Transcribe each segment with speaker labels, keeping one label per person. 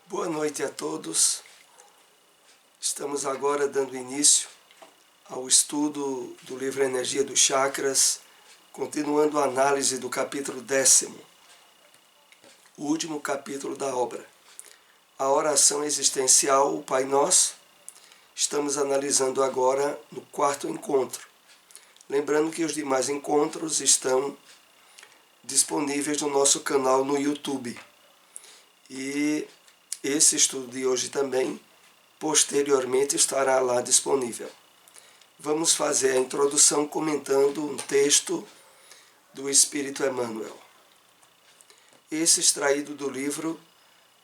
Speaker 1: Boa noite a todos. Estamos agora dando início ao estudo do livro Energia dos Chakras, continuando a análise do capítulo 10º, o último capítulo da obra. A oração existencial, o Pai Nosso, estamos analisando agora no 4º encontro. Lembrando que os demais encontros estão disponíveis no nosso canal no YouTube. E esse estudo de hoje também, posteriormente, estará lá disponível. Vamos fazer a introdução comentando um texto do Espírito Emmanuel. Esse extraído do livro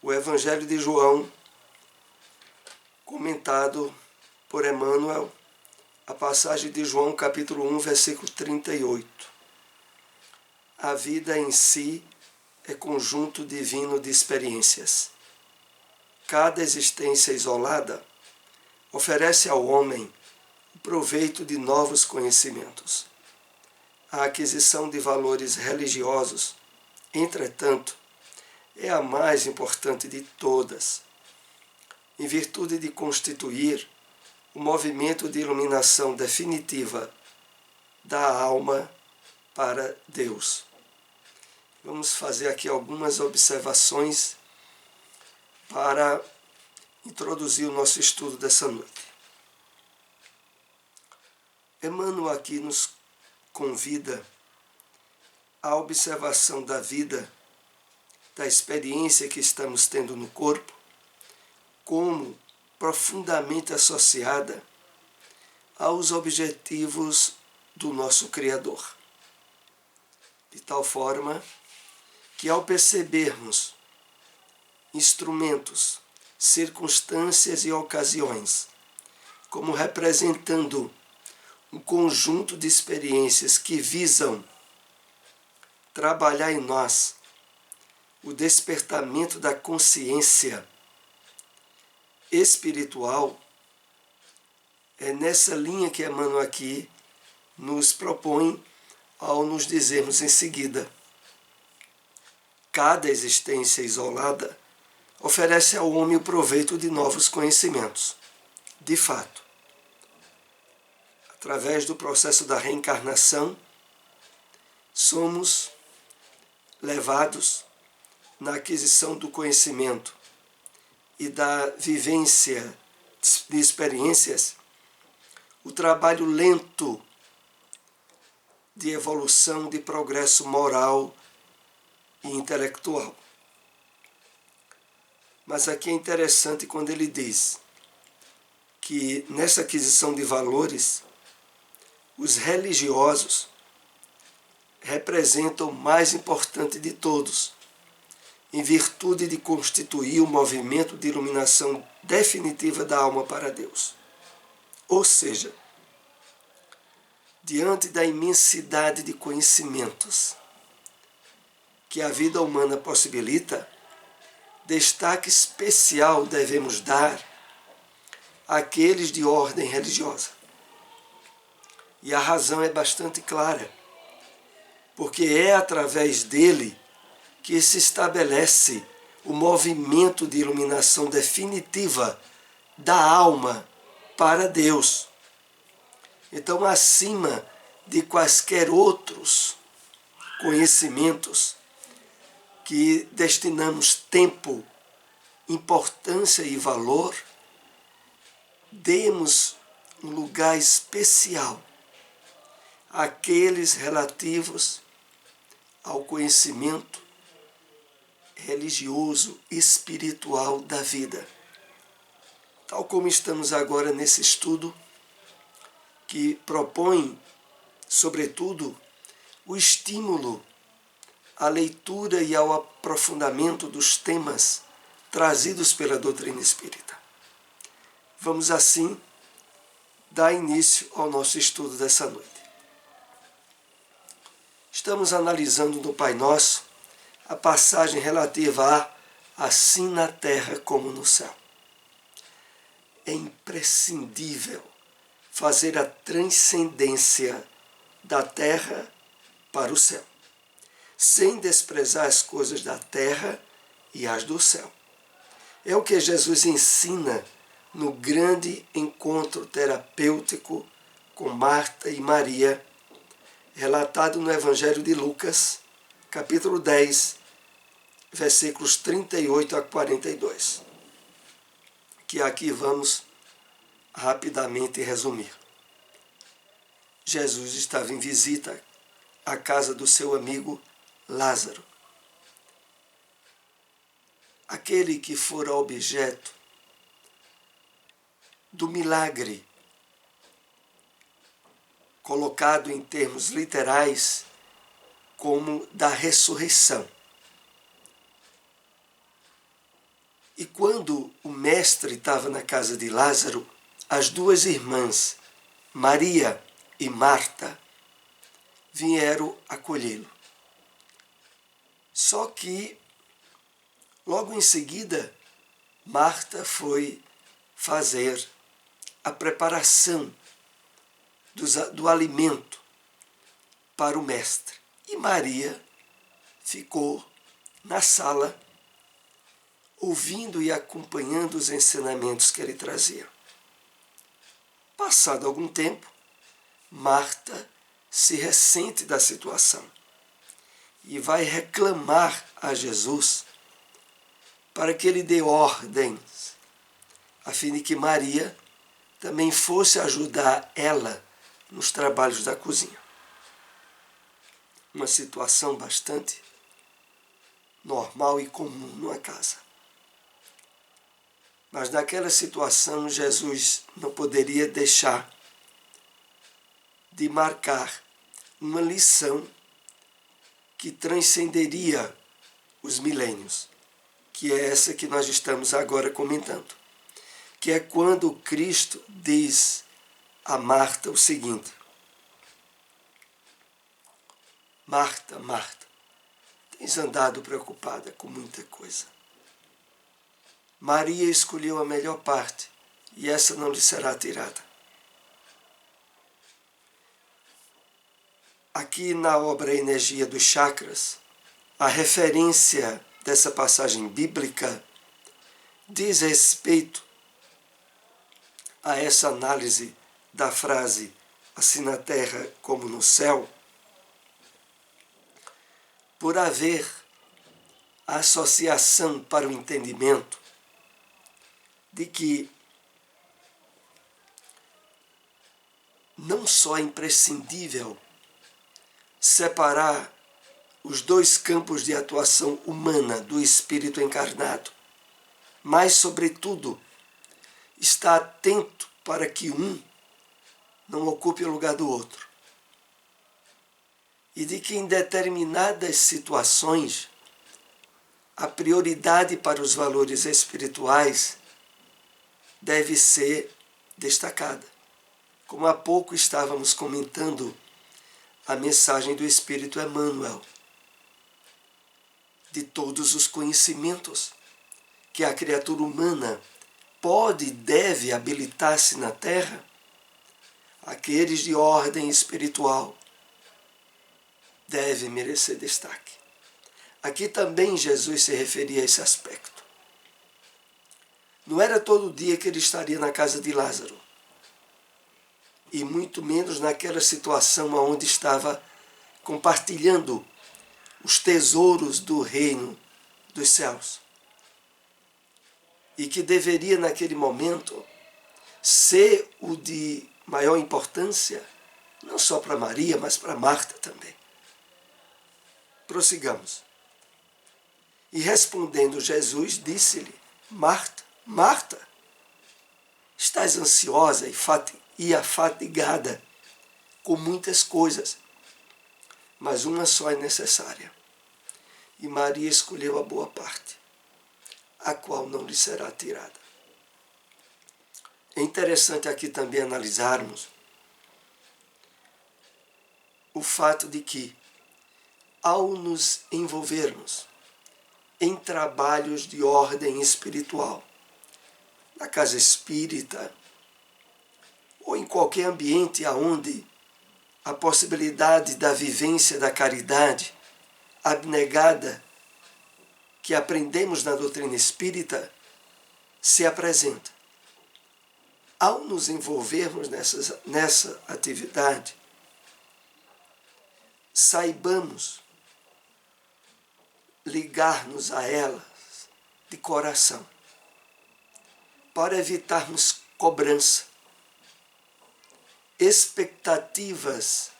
Speaker 1: O Evangelho de João, comentado por Emmanuel, a passagem de João, capítulo 1, versículo 38. A vida em si é conjunto divino de experiências. Cada existência isolada oferece ao homem o proveito de novos conhecimentos. A aquisição de valores religiosos, entretanto, é a mais importante de todas, em virtude de constituir o movimento de iluminação definitiva da alma para Deus. Vamos fazer aqui algumas observações para introduzir o nosso estudo dessa noite. Emmanuel aqui nos convida à observação da vida, da experiência que estamos tendo no corpo, como profundamente associada aos objetivos do nosso Criador. De tal forma que, ao percebermos instrumentos, circunstâncias e ocasiões como representando um conjunto de experiências que visam trabalhar em nós o despertamento da consciência espiritual, é nessa linha que Emmanuel aqui nos propõe ao nos dizermos em seguida: cada existência isolada oferece ao homem o proveito de novos conhecimentos. De fato, através do processo da reencarnação, somos levados na aquisição do conhecimento e da vivência de experiências, o trabalho lento de evolução, de progresso moral e intelectual. Mas aqui é interessante quando ele diz que nessa aquisição de valores, os religiosos representam o mais importante de todos, em virtude de constituir o movimento de iluminação definitiva da alma para Deus. Ou seja, diante da imensidade de conhecimentos que a vida humana possibilita, destaque especial devemos dar àqueles de ordem religiosa. E a razão é bastante clara, porque é através dele que se estabelece o movimento de iluminação definitiva da alma para Deus. Então, acima de quaisquer outros conhecimentos que destinamos tempo, importância e valor, demos um lugar especial àqueles relativos ao conhecimento religioso, espiritual da vida. Tal como estamos agora nesse estudo, que propõe, sobretudo, o estímulo à leitura e ao aprofundamento dos temas trazidos pela doutrina espírita. Vamos, assim, dar início ao nosso estudo dessa noite. Estamos analisando no Pai Nosso a passagem relativa a assim na terra como no céu. É imprescindível fazer a transcendência da terra para o céu, sem desprezar as coisas da terra e as do céu. É o que Jesus ensina no grande encontro terapêutico com Marta e Maria, relatado no Evangelho de Lucas, capítulo 10, versículos 38 a 42, que aqui vamos rapidamente resumir. Jesus estava em visita à casa do seu amigo Lázaro, aquele que fora objeto do milagre, colocado em termos literais como da ressurreição. E quando o mestre estava na casa de Lázaro, as duas irmãs, Maria e Marta, vieram acolhê-lo. Só que, logo em seguida, Marta foi fazer a preparação do alimento para o mestre. E Maria ficou na sala, ouvindo e acompanhando os ensinamentos que ele trazia. Passado algum tempo, Marta se ressente da situação e vai reclamar a Jesus para que ele dê ordens, a fim de que Maria também fosse ajudar ela nos trabalhos da cozinha. Uma situação bastante normal e comum numa casa. Mas naquela situação, Jesus não poderia deixar de marcar uma lição que transcenderia os milênios, que é essa que nós estamos agora comentando, que é quando Cristo diz a Marta o seguinte: Marta, Marta, tens andado preocupada com muita coisa. Maria escolheu a melhor parte, e essa não lhe será tirada. Aqui na obra Energia dos Chakras, a referência dessa passagem bíblica diz respeito a essa análise da frase assim na terra como no céu, por haver a associação para o entendimento de que não só é imprescindível separar os dois campos de atuação humana do espírito encarnado, mas, sobretudo, está atento para que um não ocupe o lugar do outro. E de que em determinadas situações a prioridade para os valores espirituais deve ser destacada. Como há pouco estávamos comentando a mensagem do Espírito Emmanuel, de todos os conhecimentos que a criatura humana pode e deve habilitar-se na Terra, aqueles de ordem espiritual devem merecer destaque. Aqui também Jesus se referia a esse aspecto. Não era todo dia que ele estaria na casa de Lázaro, e muito menos naquela situação onde estava compartilhando os tesouros do reino dos céus. E que deveria, naquele momento, ser o de maior importância, não só para Maria, mas para Marta também. Prossigamos. E respondendo Jesus, disse-lhe: Marta, Marta, estás ansiosa e afadigada com muitas coisas, mas uma só é necessária. E Maria escolheu a boa parte, a qual não lhe será tirada. É interessante aqui também analisarmos o fato de que, ao nos envolvermos em trabalhos de ordem espiritual, na casa espírita, ou em qualquer ambiente onde a possibilidade da vivência da caridade abnegada que aprendemos na doutrina espírita se apresenta. Ao nos envolvermos nessa atividade, saibamos ligar-nos a elas de coração, para evitarmos cobrança, expectativas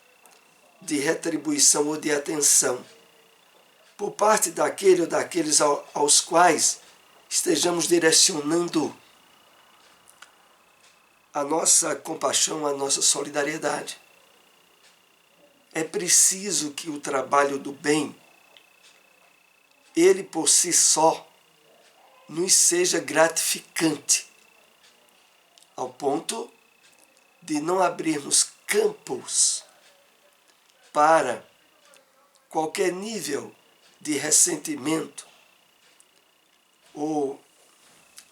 Speaker 1: de retribuição ou de atenção por parte daquele ou daqueles aos quais estejamos direcionando a nossa compaixão, a nossa solidariedade. É preciso que o trabalho do bem, ele por si só, nos seja gratificante, ao ponto de não abrirmos campos para qualquer nível de ressentimento ou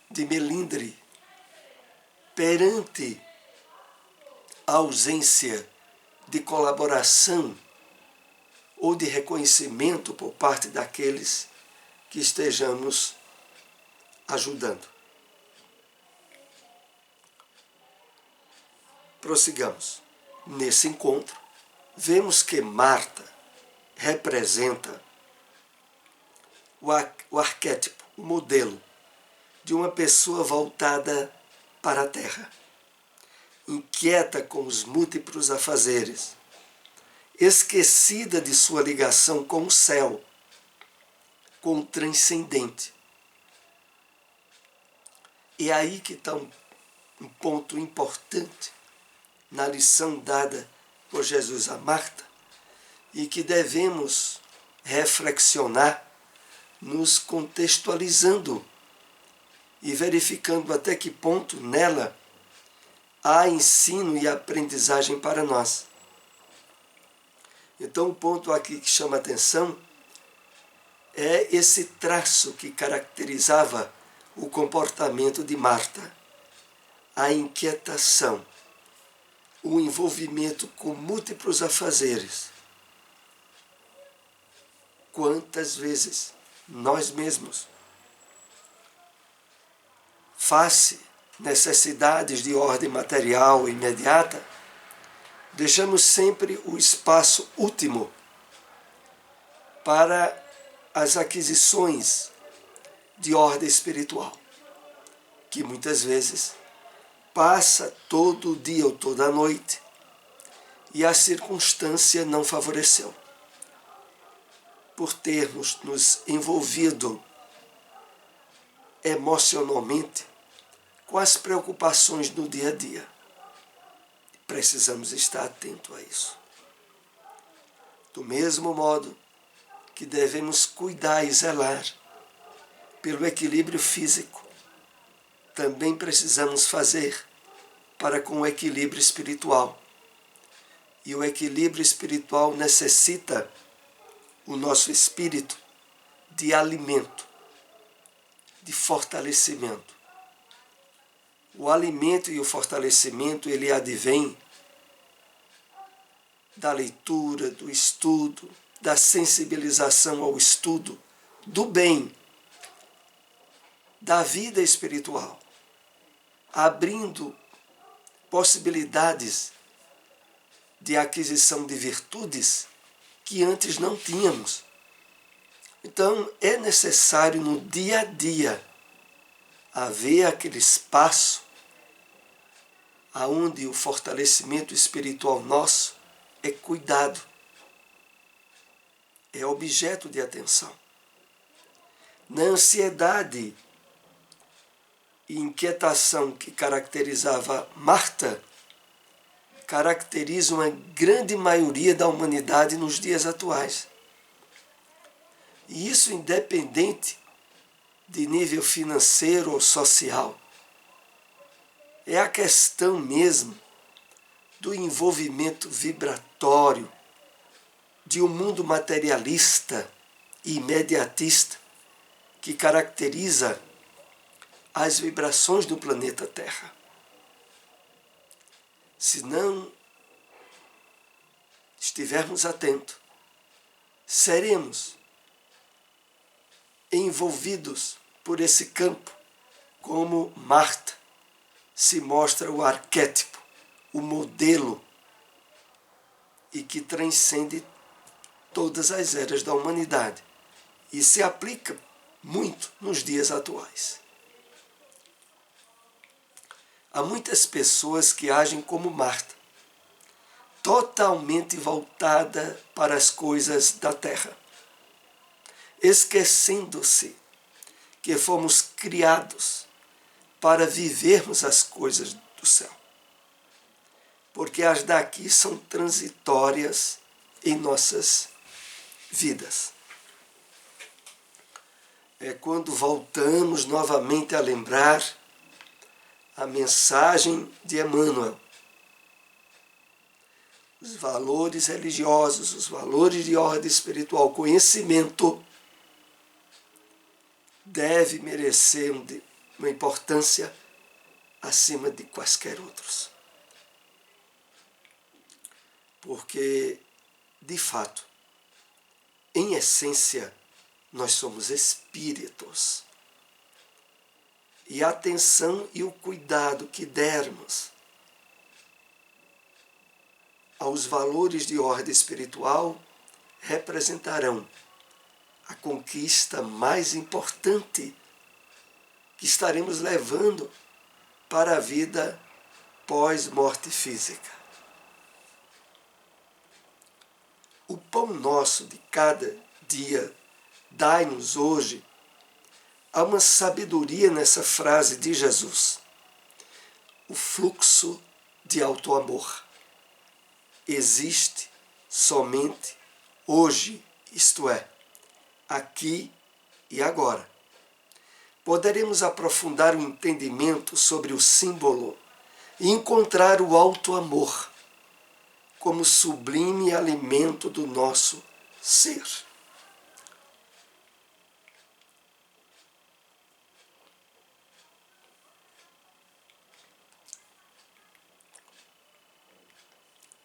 Speaker 1: de melindre perante a ausência de colaboração ou de reconhecimento por parte daqueles que estejamos ajudando. Prossigamos. Nesse encontro, vemos que Marta representa o arquétipo, o modelo de uma pessoa voltada para a terra, inquieta com os múltiplos afazeres, esquecida de sua ligação com o céu, com o transcendente. E é aí que está um ponto importante na lição dada por Jesus a Marta e que devemos reflexionar, nos contextualizando e verificando até que ponto nela há ensino e aprendizagem para nós. Então, o ponto aqui que chama a atenção é esse traço que caracterizava o comportamento de Marta, a inquietação, o envolvimento com múltiplos afazeres. Quantas vezes nós mesmos, face necessidades de ordem material imediata, deixamos sempre o espaço último para as aquisições de ordem espiritual, que muitas vezes passa todo o dia ou toda a noite e a circunstância não favoreceu, por termos nos envolvido emocionalmente com as preocupações do dia a dia. Precisamos estar atentos a isso. Do mesmo modo que devemos cuidar e zelar pelo equilíbrio físico, também precisamos fazer para com o equilíbrio espiritual. E o equilíbrio espiritual necessita o nosso espírito de alimento, de fortalecimento. O alimento e o fortalecimento, ele advém da leitura, do estudo, da sensibilização ao estudo, do bem, da vida espiritual, abrindo possibilidades de aquisição de virtudes que antes não tínhamos. Então, é necessário no dia a dia haver aquele espaço aonde o fortalecimento espiritual nosso é cuidado, é objeto de atenção. Na ansiedade e inquietação que caracterizava Marta, caracteriza uma grande maioria da humanidade nos dias atuais. E isso independente de nível financeiro ou social. É a questão mesmo do envolvimento vibratório de um mundo materialista e imediatista que caracteriza as vibrações do planeta Terra. Se não estivermos atentos, seremos envolvidos por esse campo como Marta se mostra o arquétipo, o modelo, e que transcende todas as eras da humanidade e se aplica muito nos dias atuais. Há muitas pessoas que agem como Marta, totalmente voltada para as coisas da terra, esquecendo-se que fomos criados para vivermos as coisas do céu. Porque as daqui são transitórias em nossas vidas. É quando voltamos novamente a lembrar a mensagem de Emmanuel. Os valores religiosos, os valores de ordem espiritual, conhecimento deve merecer uma importância acima de quaisquer outros. Porque, de fato, em essência, nós somos espíritos. E a atenção e o cuidado que dermos aos valores de ordem espiritual representarão a conquista mais importante que estaremos levando para a vida pós-morte física. O pão nosso de cada dia, dai-nos hoje. Há uma sabedoria nessa frase de Jesus. O fluxo de auto-amor existe somente hoje, isto é, aqui e agora. Poderemos aprofundar o entendimento sobre o símbolo e encontrar o auto-amor como sublime alimento do nosso ser.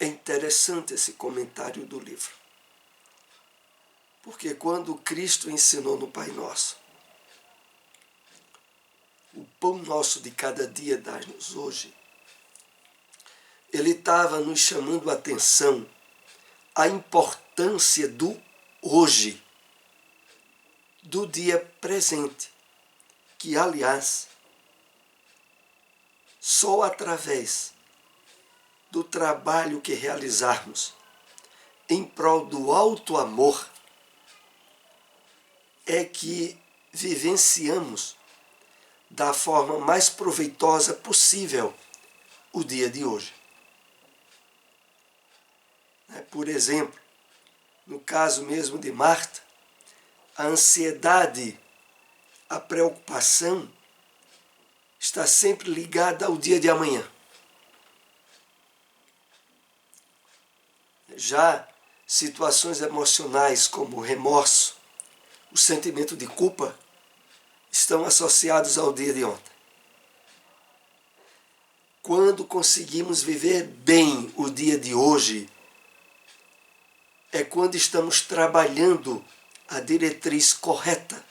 Speaker 1: É interessante esse comentário do livro, porque quando Cristo ensinou no Pai Nosso, o pão nosso de cada dia dai-nos hoje, ele estava nos chamando a atenção à importância do hoje, do dia presente, que, aliás, só através do trabalho que realizarmos em prol do alto amor é que vivenciamos da forma mais proveitosa possível o dia de hoje. Por exemplo, no caso mesmo de Marta, a ansiedade, a preocupação está sempre ligada ao dia de amanhã. Já situações emocionais como o remorso, o sentimento de culpa, estão associados ao dia de ontem. Quando conseguimos viver bem o dia de hoje, é quando estamos trabalhando a diretriz correta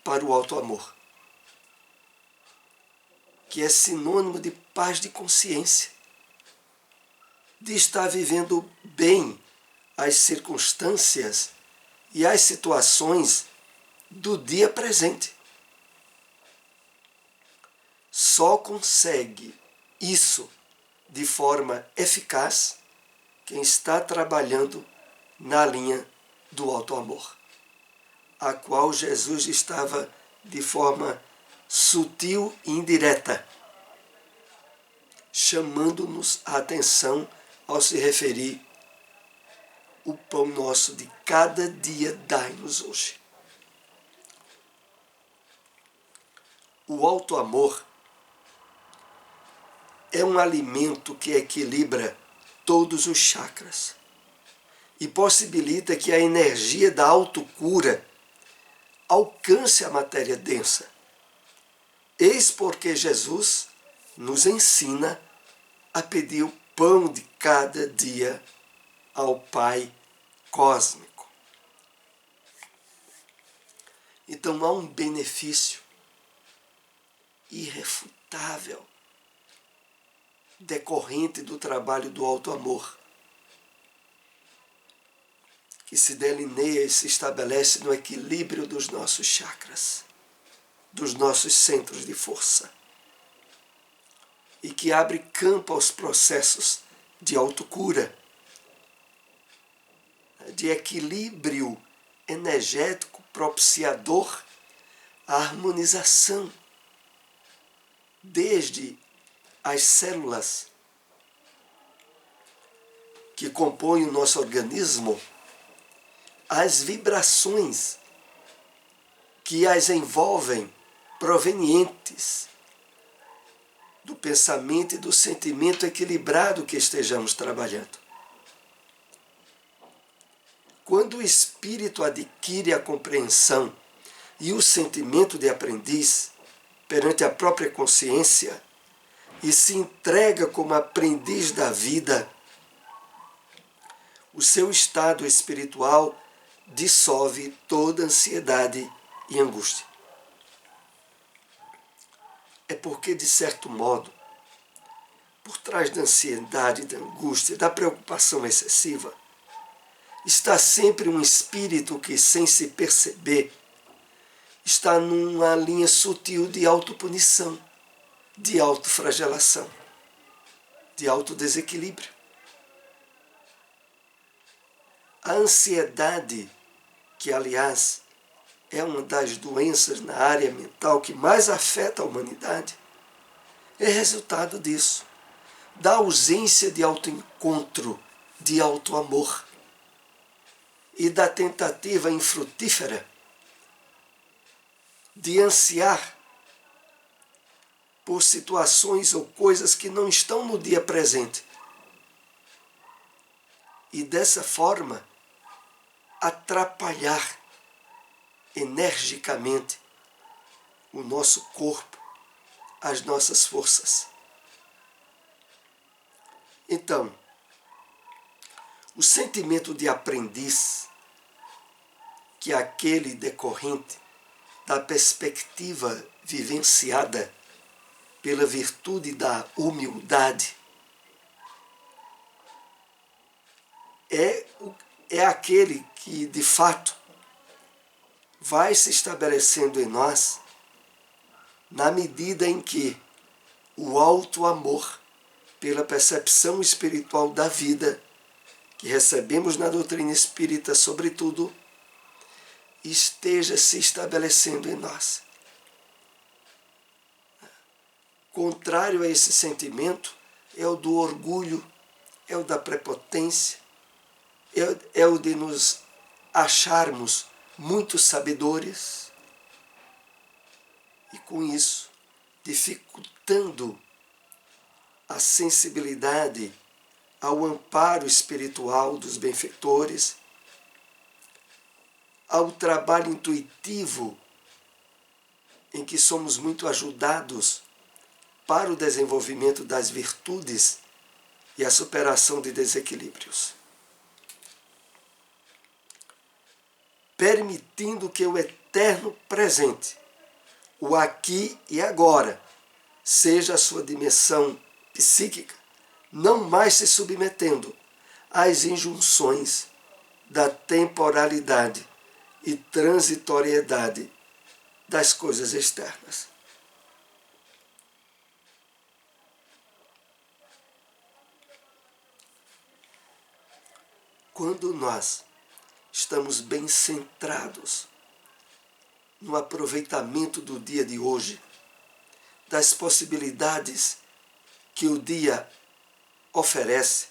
Speaker 1: para o auto-amor, que é sinônimo de paz de consciência, de estar vivendo bem as circunstâncias e as situações do dia presente. Só consegue isso de forma eficaz quem está trabalhando na linha do auto-amor, a qual Jesus estava de forma sutil e indireta, chamando-nos a atenção ao se referir: o pão nosso de cada dia dai-nos hoje. O auto-amor é um alimento que equilibra todos os chakras e possibilita que a energia da autocura alcance a matéria densa. Eis porque Jesus nos ensina a pedir o pão de cada dia ao Pai cósmico. Então há um benefício irrefutável, decorrente do trabalho do alto amor, que se delineia e se estabelece no equilíbrio dos nossos chakras, dos nossos centros de força, e que abre campo aos processos de autocura, de equilíbrio energético propiciador à harmonização, desde as células que compõem o nosso organismo, as vibrações que as envolvem, provenientes do pensamento e do sentimento equilibrado que estejamos trabalhando. Quando o espírito adquire a compreensão e o sentimento de aprendiz perante a própria consciência e se entrega como aprendiz da vida, o seu estado espiritual dissolve toda ansiedade e angústia. É porque, de certo modo, por trás da ansiedade, da angústia, da preocupação excessiva, está sempre um espírito que, sem se perceber, está numa linha sutil de autopunição, de autoflagelação, de autodesequilíbrio. A ansiedade, que aliás é uma das doenças na área mental que mais afeta a humanidade, é resultado disso, da ausência de autoencontro, de autoamor e da tentativa infrutífera de ansiar por situações ou coisas que não estão no dia presente. E dessa forma, atrapalhar energicamente o nosso corpo, as nossas forças. Então, o sentimento de aprendiz, que é aquele decorrente da perspectiva vivenciada pela virtude da humildade, é aquele que, de fato, vai se estabelecendo em nós na medida em que o alto amor pela percepção espiritual da vida, que recebemos na doutrina espírita, sobretudo, esteja se estabelecendo em nós. Contrário a esse sentimento é o do orgulho, é o da prepotência, é o de nos acharmos muito sabedores e, com isso, dificultando a sensibilidade ao amparo espiritual dos benfeitores, ao trabalho intuitivo em que somos muito ajudados para o desenvolvimento das virtudes e a superação de desequilíbrios. Permitindo que o eterno presente, o aqui e agora, seja a sua dimensão psíquica, não mais se submetendo às injunções da temporalidade e transitoriedade das coisas externas. Quando nós estamos bem centrados no aproveitamento do dia de hoje, das possibilidades que o dia oferece,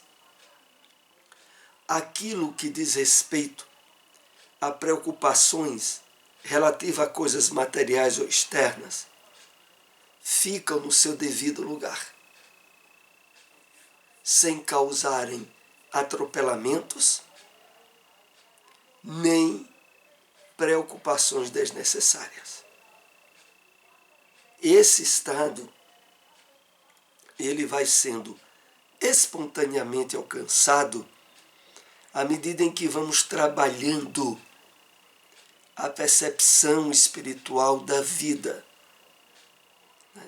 Speaker 1: aquilo que diz respeito a preocupações relativas a coisas materiais ou externas, ficam no seu devido lugar, sem causarem atropelamentos, nem preocupações desnecessárias. Esse estado, ele vai sendo espontaneamente alcançado à medida em que vamos trabalhando a percepção espiritual da vida,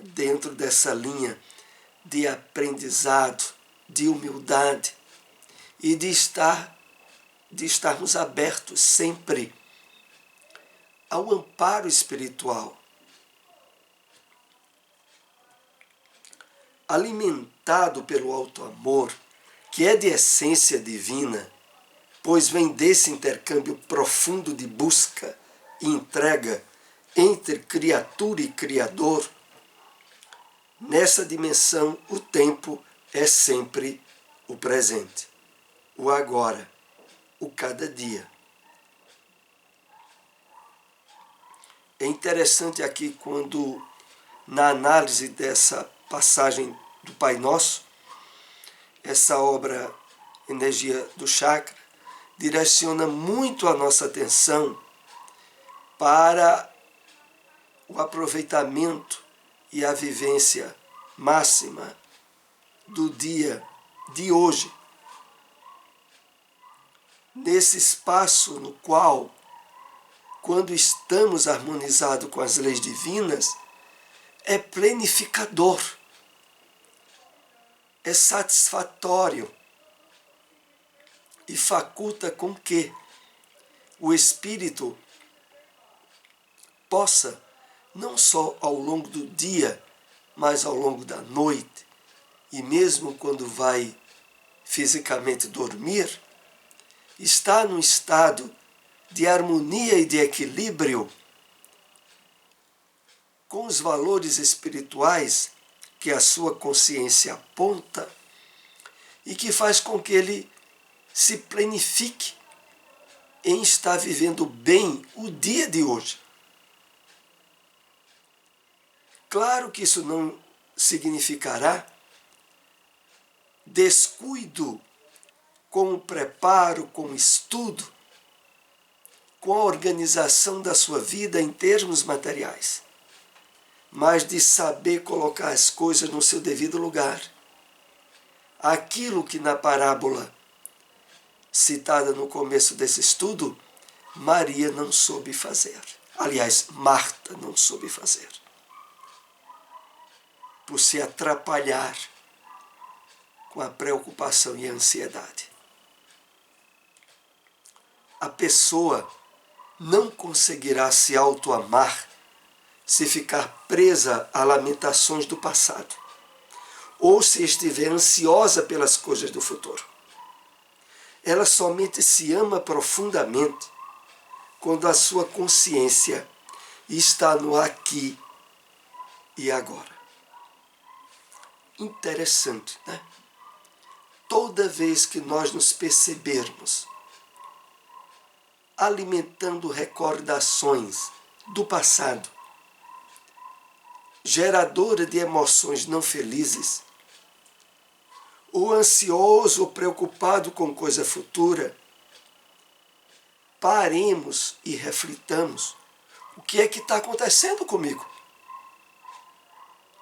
Speaker 1: dentro dessa linha de aprendizado, de humildade e de estarmos abertos sempre ao amparo espiritual, alimentado pelo alto amor, que é de essência divina, pois vem desse intercâmbio profundo de busca e entrega entre criatura e Criador. Nessa dimensão, o tempo é sempre o presente, o agora, o cada dia. É interessante aqui quando, na análise dessa passagem do Pai Nosso, essa obra Energia do Chakra direciona muito a nossa atenção para o aproveitamento e a vivência máxima do dia de hoje. Nesse espaço no qual, quando estamos harmonizados com as leis divinas, é plenificador, é satisfatório e faculta com que o espírito possa, não só ao longo do dia, mas ao longo da noite, e mesmo quando vai fisicamente dormir, estar num estado de harmonia e de equilíbrio com os valores espirituais que a sua consciência aponta e que faz com que ele se planifique em estar vivendo bem o dia de hoje. Claro que isso não significará descuido com o preparo, com o estudo, com a organização da sua vida em termos materiais, mas de saber colocar as coisas no seu devido lugar. Aquilo que na parábola citada no começo desse estudo, Maria não soube fazer. Aliás, Marta não soube fazer. Por se atrapalhar com a preocupação e a ansiedade. A pessoa não conseguirá se auto-amar se ficar presa a lamentações do passado, ou se estiver ansiosa pelas coisas do futuro. Ela somente se ama profundamente quando a sua consciência está no aqui e agora. Interessante, né? Toda vez que nós nos percebermos alimentando recordações do passado, geradora de emoções não felizes, ou ansioso ou preocupado com coisa futura, paremos e reflitamos o que é que está acontecendo comigo.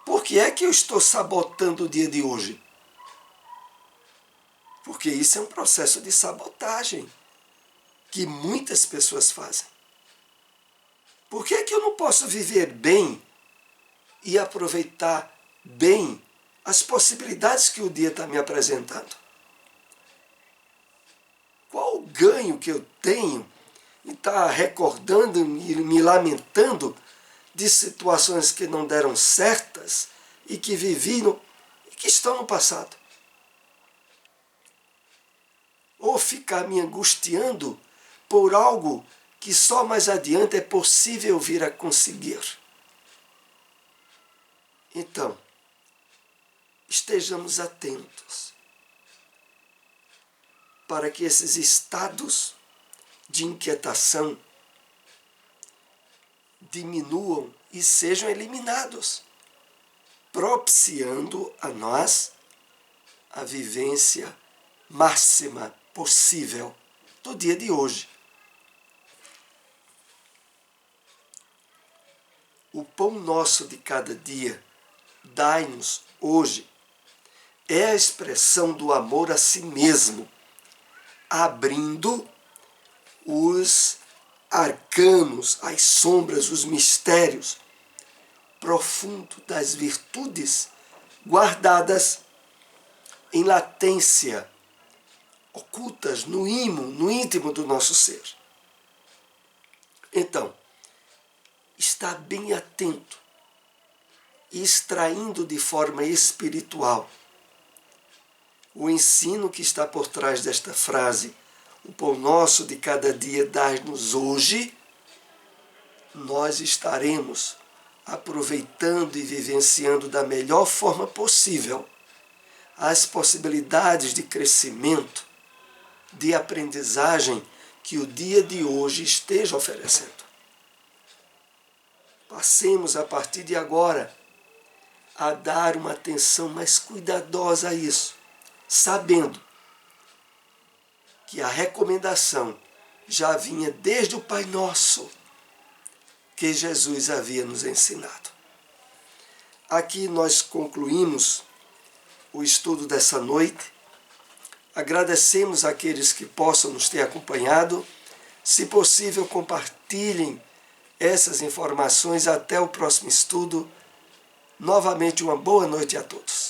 Speaker 1: Por que é que eu estou sabotando o dia de hoje? Porque isso é um processo de sabotagem que muitas pessoas fazem. Por que é que eu não posso viver bem e aproveitar bem as possibilidades que o dia está me apresentando? Qual o ganho que eu tenho em estar recordando e me lamentando de situações que não deram certas e que vivi e que estão no passado? Ou ficar me angustiando por algo que só mais adiante é possível vir a conseguir. Então, estejamos atentos para que esses estados de inquietação diminuam e sejam eliminados, propiciando a nós a vivência máxima possível do dia de hoje. O pão nosso de cada dia, dai-nos hoje, é a expressão do amor a si mesmo, abrindo os arcanos, as sombras, os mistérios, profundo das virtudes guardadas em latência, ocultas no íntimo do nosso ser. Então, está bem atento, extraindo de forma espiritual o ensino que está por trás desta frase: o pão nosso de cada dia dai-nos hoje. Nós estaremos aproveitando e vivenciando da melhor forma possível as possibilidades de crescimento, de aprendizagem que o dia de hoje esteja oferecendo. Passemos a partir de agora a dar uma atenção mais cuidadosa a isso, sabendo que a recomendação já vinha desde o Pai Nosso, que Jesus havia nos ensinado. Aqui nós concluímos o estudo dessa noite. Agradecemos àqueles que possam nos ter acompanhado. Se possível, compartilhem essas informações. Até o próximo estudo. Novamente, uma boa noite a todos.